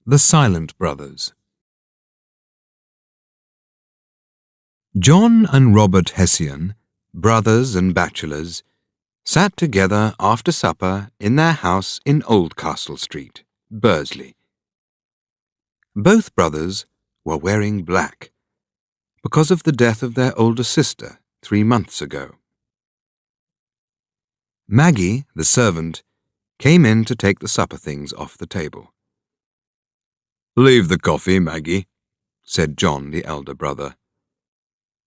The Silent Brothers. John and Robert Hessian, brothers and bachelors, sat together after supper in their house in Oldcastle Street, Bursley. Both brothers were wearing black because of the death of their older sister 3 months ago. Maggie, the servant, came in to take the supper things off the table. "Leave the coffee, Maggie," said John, the elder brother.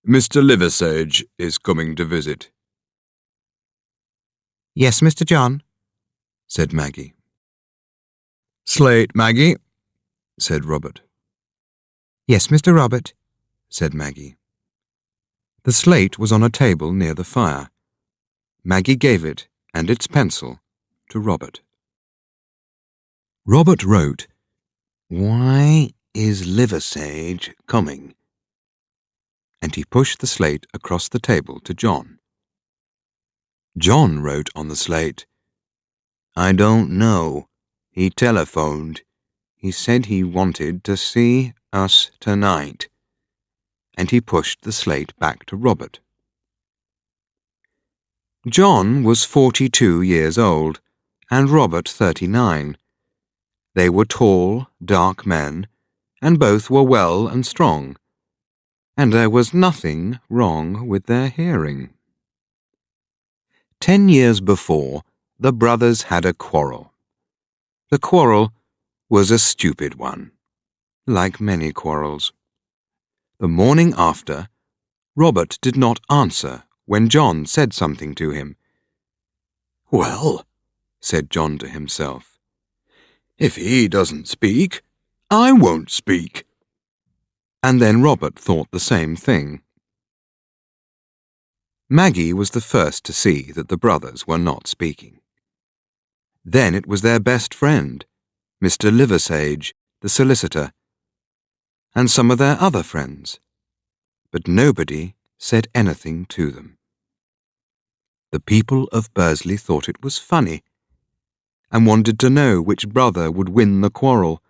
"Mr. Liversage is coming to visit." "Yes, Mr. John," said Maggie. "Slate, Maggie," said Robert. "Yes, Mr. Robert," said Maggie. The slate was on a table near the fire. Maggie gave it and its pencil to Robert. Robert wrote, "Why is Liversage coming?" and he pushed the slate across the table to John. John wrote on the slate, "I don't know. He telephoned. He said he wanted to see us tonight." And he pushed the slate back to Robert. John was 42 years old, and Robert 39. They were tall, dark men, and both were well and strong, and there was nothing wrong with their hearing. 10 years before, the brothers had a quarrel. The quarrel was a stupid one, like many quarrels. The morning after, Robert did not answer when John said something to him. "Well," said John to himself, "if he doesn't speak, I won't speak." And then Robert thought the same thing. Maggie was the first to see that the brothers were not speaking. Then it was their best friend, Mr. Liversage, the solicitor, and some of their other friends, but nobody said anything to them. The people of Bursley thought it was funny and wanted to know which brother would win the quarrel.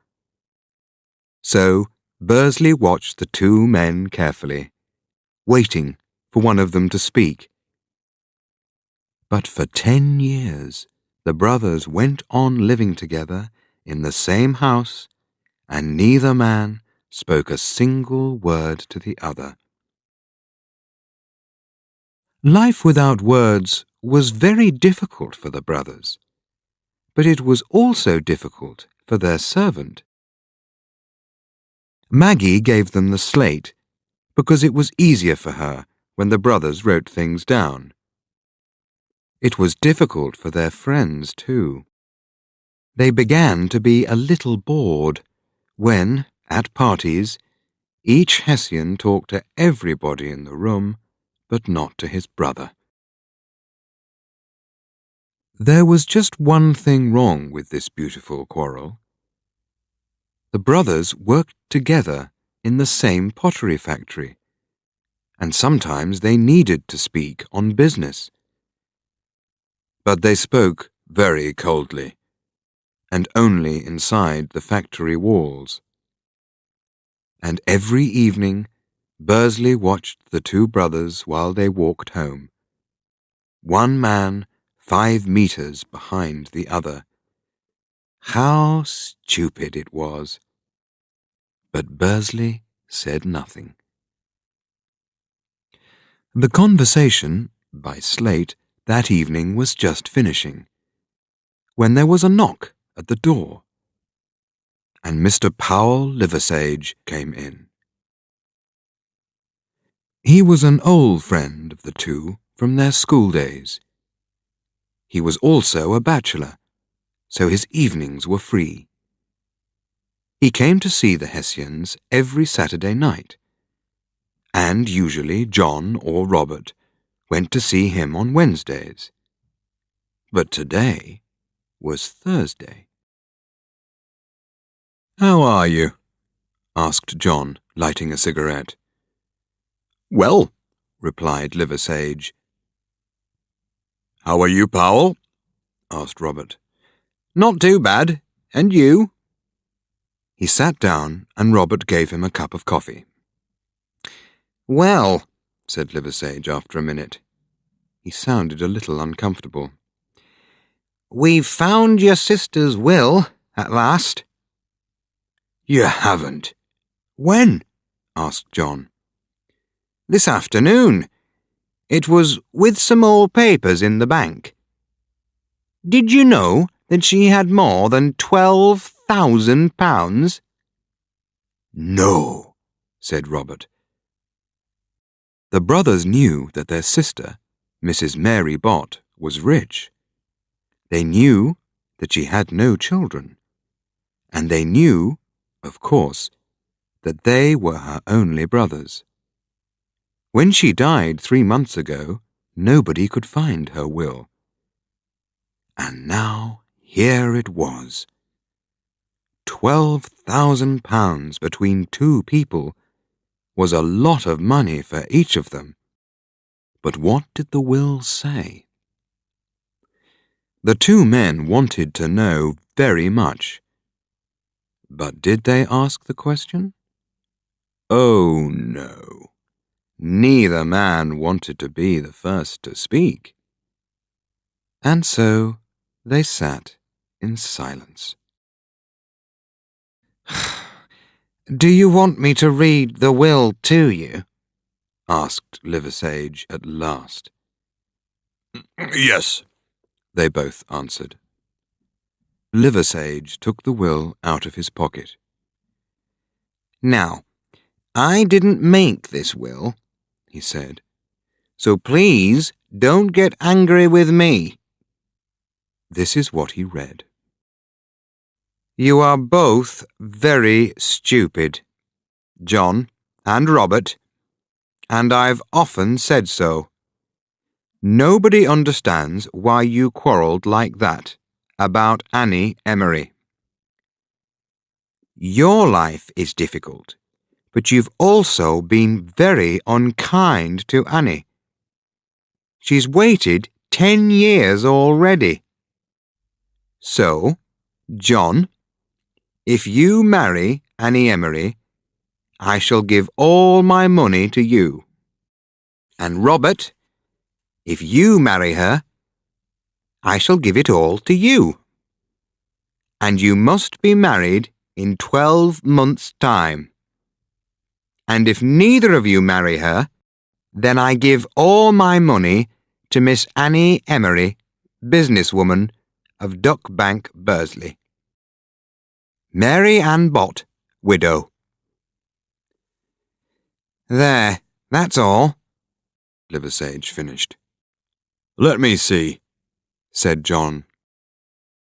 So Bursley watched the two men carefully, waiting for one of them to speak. But for 10 years, the brothers went on living together in the same house, and neither man spoke a single word to the other. Life without words was very difficult for the brothers, but it was also difficult for their servant. Maggie gave them the slate because it was easier for her when the brothers wrote things down. It was difficult for their friends, too. They began to be a little bored when, at parties, each Hessian talked to everybody in the room, but not to his brother. There was just one thing wrong with this beautiful quarrel. The brothers worked together in the same pottery factory, and sometimes they needed to speak on business. But they spoke very coldly, and only inside the factory walls. And every evening, Bursley watched the two brothers while they walked home. One man 5 meters behind the other. How stupid it was! But Bursley said nothing. The conversation, by slate, that evening was just finishing, when there was a knock at the door, and Mr. Powell Liversage came in. He was an old friend of the two from their school days. He was also a bachelor, so his evenings were free. He came to see the Hessians every Saturday night, and usually John or Robert went to see him on Wednesdays. But today was Thursday. "How are you?" asked John, lighting a cigarette. "Well," replied Liversage. "How are you, Powell?" asked Robert. "Not too bad. And you?" He sat down and Robert gave him a cup of coffee. "Well," said Liversage after a minute. He sounded a little uncomfortable. "We've found your sister's will, at last." "You haven't. When?" asked John. "This afternoon. It was with some old papers in the bank. Did you know that she had more than £12,000? "No," said Robert. The brothers knew that their sister, Mrs. Mary Bott, was rich. They knew that she had no children, and they knew, of course, that they were her only brothers. When she died 3 months ago, nobody could find her will. And now here it was. £12,000 between 2 people was a lot of money for each of them. But what did the will say? The 2 men wanted to know very much. But did they ask the question? Oh, no. Neither man wanted to be the first to speak. And so they sat in silence. "Do you want me to read the will to you?" asked Liversage at last. "Yes," they both answered. Liversage took the will out of his pocket. "Now, I didn't make this will," he said, "so please don't get angry with me." This is what he read. "You are both very stupid, John and Robert, and I've often said so. Nobody understands why you quarrelled like that about Annie Emery. Your life is difficult, but you've also been very unkind to Annie. She's waited 10 years already. So, John, if you marry Annie Emery, I shall give all my money to you. And Robert, if you marry her, I shall give it all to you. And you must be married in 12 months' time. And if neither of you marry her, then I give all my money to Miss Annie Emery, businesswoman of Duck Bank, Bursley. Mary Ann Bott, widow." "There, that's all," Liversage finished. "Let me see," said John.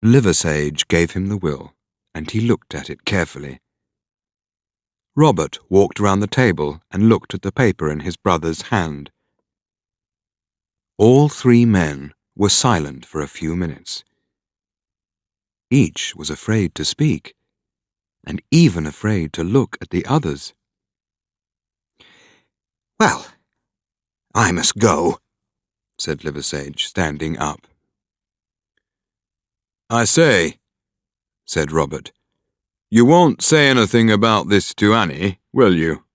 Liversage gave him the will, and he looked at it carefully. Robert walked round the table and looked at the paper in his brother's hand. All 3 men were silent for a few minutes. Each was afraid to speak, and even afraid to look at the others. "Well, I must go," said Liversage, standing up. "I say," said Robert, "you won't say anything about this to Annie, will you?"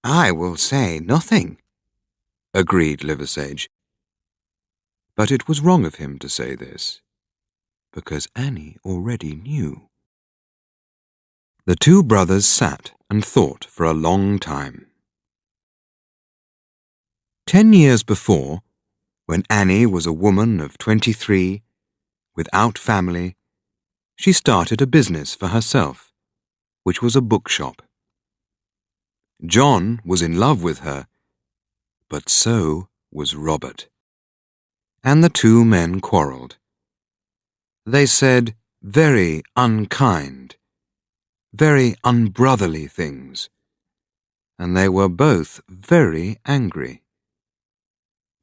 "I will say nothing," agreed Liversage. But it was wrong of him to say this, because Annie already knew. The 2 brothers sat and thought for a long time. 10 years before, when Annie was a woman of 23, without family, she started a business for herself, which was a bookshop. John was in love with her, but so was Robert. And the 2 men quarrelled. They said very unkind, very unbrotherly things, and they were both very angry.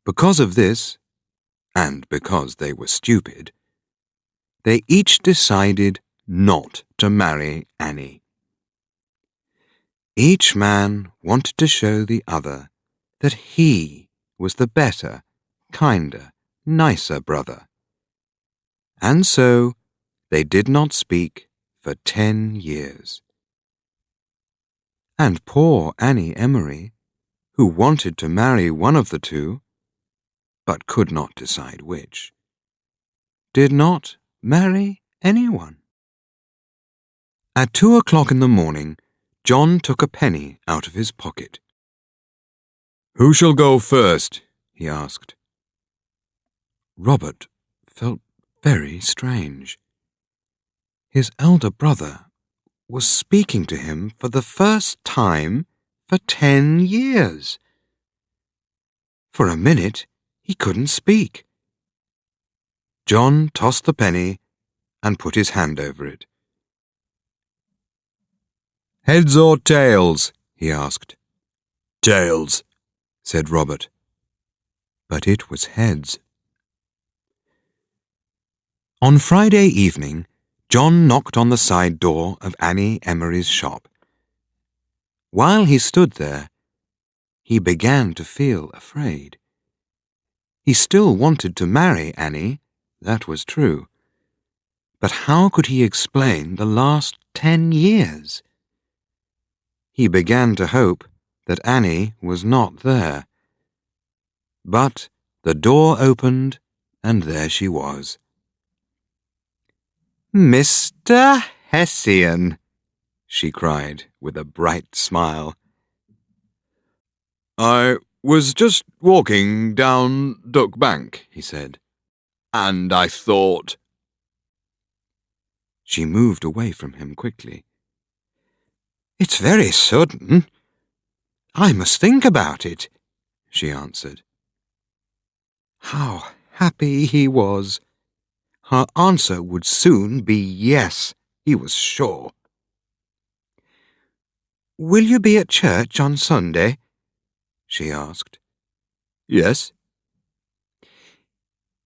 Because of this, and because they were stupid, they each decided not to marry Annie. Each man wanted to show the other that he was the better, kinder, nicer brother. And so they did not speak for 10 years. And poor Annie Emery, who wanted to marry one of the two, but could not decide which, did not marry anyone. At 2 o'clock in the morning, John took a penny out of his pocket. "Who shall go first?" he asked. Robert felt very strange. His elder brother was speaking to him for the first time for 10 years. For a minute, he couldn't speak. John tossed the penny and put his hand over it. "Heads or tails?" he asked. "Tails," said Robert. But it was heads. On Friday evening, John knocked on the side door of Annie Emery's shop. While he stood there, he began to feel afraid. He still wanted to marry Annie, that was true. But how could he explain the last 10 years? He began to hope that Annie was not there. But the door opened, and there she was. "Mr. Hessian," she cried with a bright smile. "I was just walking down Duck Bank," he said, "and I thought—" She moved away from him quickly. "It's very sudden. I must think about it," she answered. How happy he was! Her answer would soon be yes, he was sure. "Will you be at church on Sunday?" she asked. "Yes."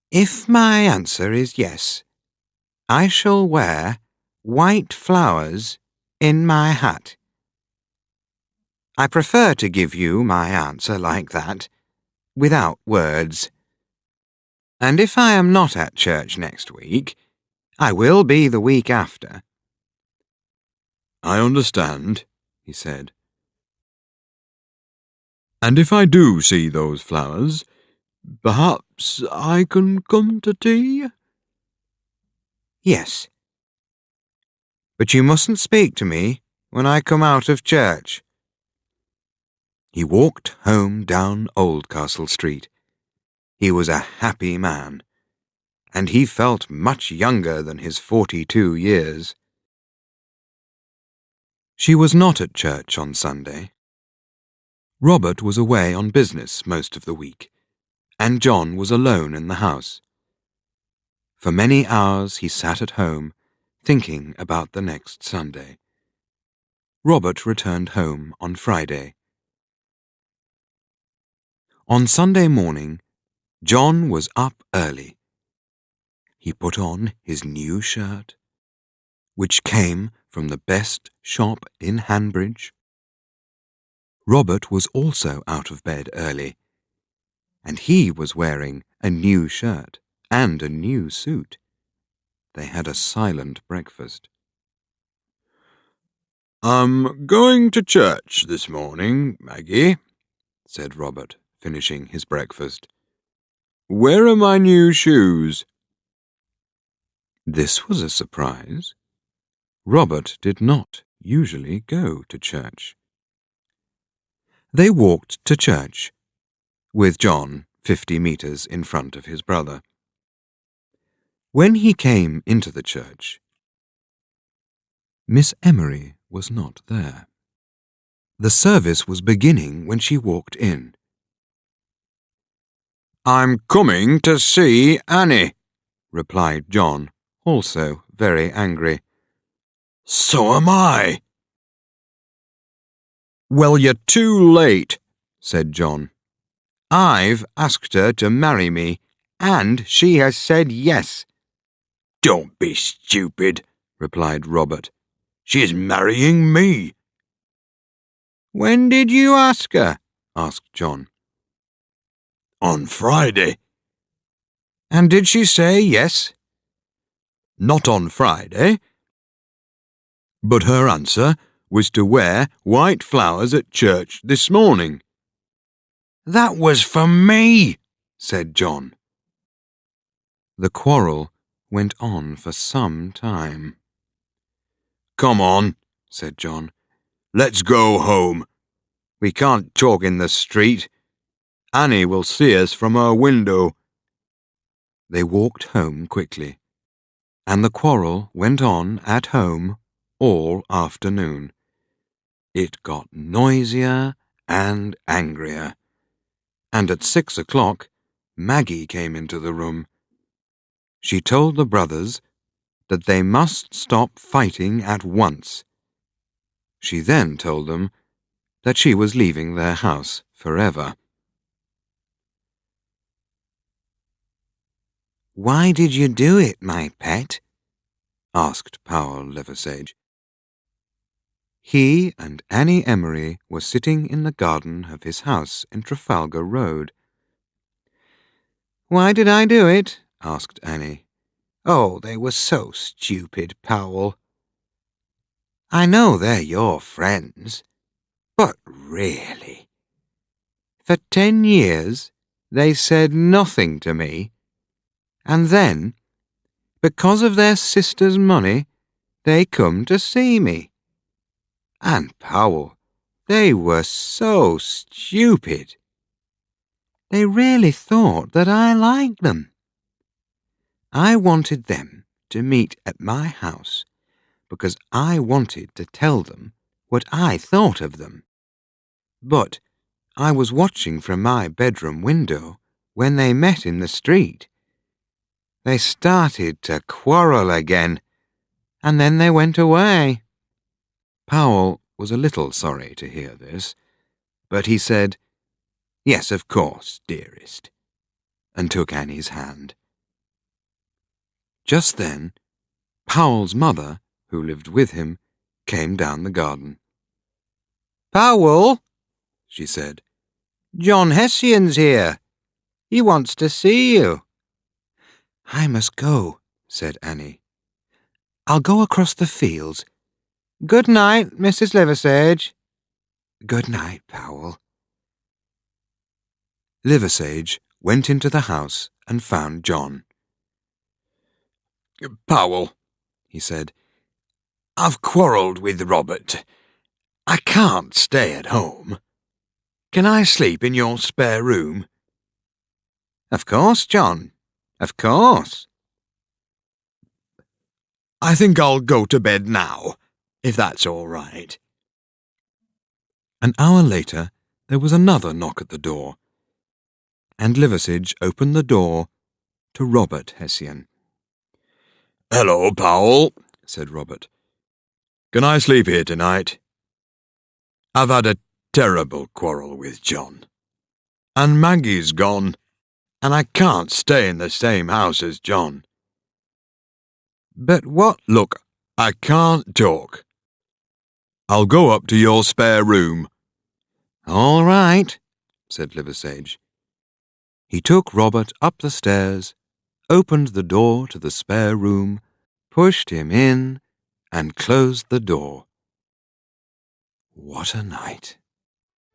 "If my answer is yes, I shall wear white flowers in my hat. I prefer to give you my answer like that, without words. And if I am not at church next week, I will be the week after." "I understand," he said. "And if I do see those flowers, perhaps I can come to tea?" "Yes. But you mustn't speak to me when I come out of church." He walked home down Oldcastle Street. He was a happy man, and he felt much younger than his 42 years. She was not at church on Sunday. Robert was away on business most of the week, and John was alone in the house. For many hours he sat at home, thinking about the next Sunday. Robert returned home on Friday. On Sunday morning, John was up early. He put on his new shirt, which came from the best shop in Hanbridge. Robert was also out of bed early, and he was wearing a new shirt and a new suit. They had a silent breakfast. "I'm going to church this morning, Maggie," said Robert, finishing his breakfast. "Where are my new shoes?" This was a surprise. Robert did not usually go to church. They walked to church, with John 50 meters in front of his brother. When he came into the church, Miss Emery was not there. The service was beginning when she walked in. "I'm coming to see Annie," replied John, also very angry. "So am I." "Well, you're too late," said John. "I've asked her to marry me, and she has said yes." "Don't be stupid," replied Robert. "She is marrying me." "When did you ask her?" asked John. "On Friday." "And did she say yes?" "Not on Friday. But her answer was to wear white flowers at church this morning. That was for me, said John. The quarrel went on for some time. Come on, said John. Let's go home. We can't talk in the street. Annie will see us from her window. They walked home quickly, and the quarrel went on at home all afternoon. It got noisier and angrier, and at 6 o'clock Maggie came into the room. She told the brothers that they must stop fighting at once. She then told them that she was leaving their house forever. "Why did you do it, my pet?" asked Powell Liversedge. He and Annie Emery were sitting in the garden of his house in Trafalgar Road. "Why did I do it?" asked Annie. "Oh, they were so stupid, Powell. I know they're your friends, but really, for 10 years they said nothing to me, and then, because of their sister's money, they come to see me. And Powell, they were so stupid. They really thought that I liked them. I wanted them to meet at my house because I wanted to tell them what I thought of them. But I was watching from my bedroom window when they met in the street. They started to quarrel again, and then they went away." Powell was a little sorry to hear this, but he said, "Yes, of course, dearest," and took Annie's hand. Just then, Powell's mother, who lived with him, came down the garden. "Powell," she said, "John Hessian's here. He wants to see you." "I must go," said Annie. "I'll go across the fields. Good night, Mrs. Liversedge." "Good night, Powell." Liversedge went into the house and found John. "Powell," he said, "I've quarrelled with Robert. I can't stay at home. Can I sleep in your spare room?" "Of course, John. Of course." "I think I'll go to bed now, if that's all right." An hour later, there was another knock at the door, and Liversedge opened the door to Robert Hessian. "Hello, Powell," said Robert. "Can I sleep here tonight? I've had a terrible quarrel with John, and Maggie's gone, and I can't stay in the same house as John." "But what—" "Look, I can't talk. I'll go up to your spare room." "All right," said Liversedge. He took Robert up the stairs, opened the door to the spare room, pushed him in, and closed the door. What a night!